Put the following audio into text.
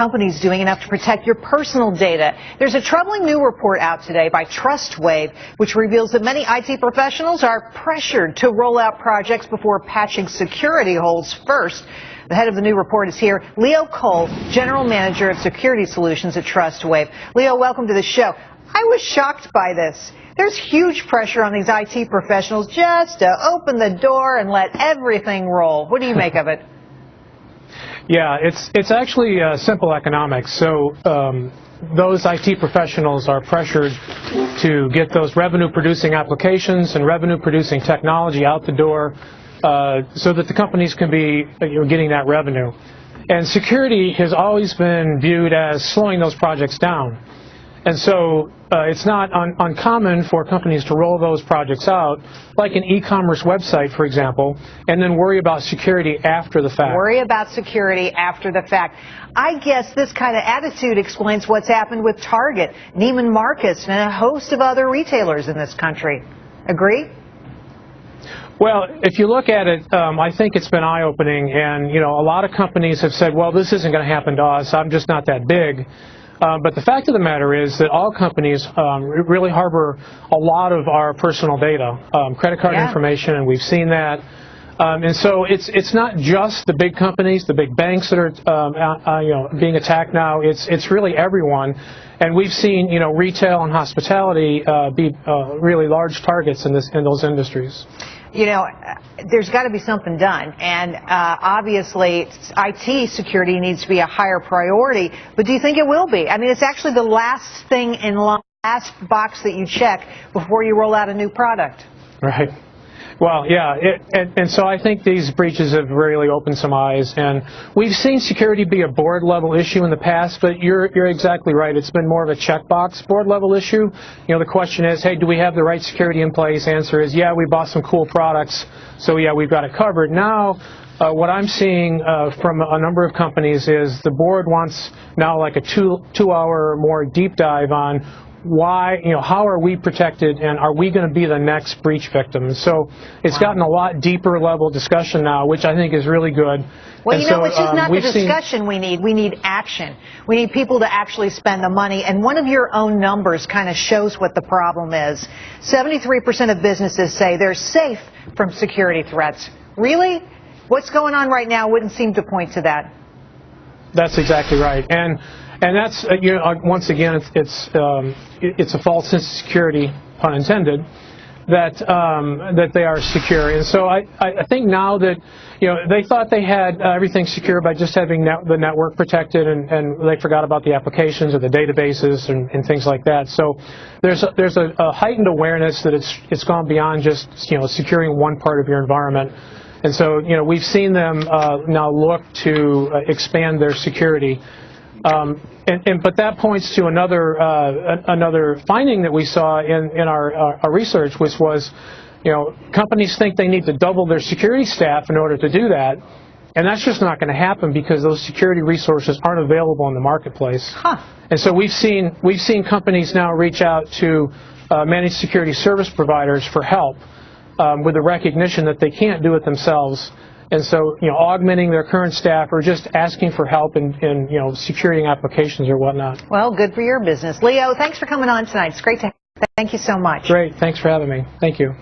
companies doing enough to protect your personal data? There's a troubling new report out today by Trustwave, which reveals that many IT professionals are pressured to roll out projects before patching security holes first. The head of the new report is here, Leo Cole, General Manager of Security Solutions at Trustwave. Leo, welcome to the show. I was shocked by this. There's huge pressure on these IT professionals just to open the door and let everything roll. What do you make of it? Yeah, it's actually simple economics. So those IT professionals are pressured to get those revenue-producing applications and revenue-producing technology out the door so that the companies can be getting that revenue. And security has always been viewed as slowing those projects down. And so it's not uncommon for companies to roll those projects out, like an e-commerce website, for example, and then worry about security after the fact. Worry about security after the fact. I guess this kind of attitude explains what's happened with Target, Neiman Marcus, and a host of other retailers in this country. Agree? Well, if you look at it, I think it's been eye-opening, and a lot of companies have said, well, this isn't going to happen to us, I'm just not that big. But the fact of the matter is that all companies really harbor a lot of our personal data, credit card information, and we've seen that. And so it's not just the big companies, the big banks that are being attacked now. It's really everyone, and we've seen retail and hospitality be really large targets in those industries. There's got to be something done, and obviously IT security needs to be a higher priority, but do you think it will be? I mean, it's actually the last thing in line, last box that you check before you roll out a new product. Right. Well, yeah, and so I think these breaches have really opened some eyes, and we've seen security be a board-level issue in the past, but you're exactly right. It's been more of a checkbox board-level issue. The question is, hey, do we have the right security in place? Answer is, yeah, we bought some cool products, so yeah, we've got it covered. Now, what I'm seeing from a number of companies is the board wants now like a two-hour more deep dive on why, how are we protected, and are we going to be the next breach victim? So it's gotten a lot deeper level discussion now, which I think is really good. Well, which is not the discussion we need. We need action. We need people to actually spend the money. And one of your own numbers kind of shows what the problem is. 73% of businesses say they're safe from security threats. Really? What's going on right now wouldn't seem to point to that. That's exactly right. And that's, once again, it's a false sense of security, pun intended, that they are secure. And so I think now that, they thought they had everything secure by just having the network protected, and they forgot about the applications or the databases and things like that. So there's a heightened awareness that it's gone beyond just, securing one part of your environment. And so, we've seen them now look to expand their security. But that points to another finding that we saw in our research, which was, companies think they need to double their security staff in order to do that, and that's just not going to happen because those security resources aren't available in the marketplace. And so we've seen companies now reach out to managed security service providers for help with the recognition that they can't do it themselves. And so, augmenting their current staff or just asking for help in securing applications or whatnot. Well, good for your business. Leo, thanks for coming on tonight. It's great to have you. Thank you so much. Great. Thanks for having me. Thank you.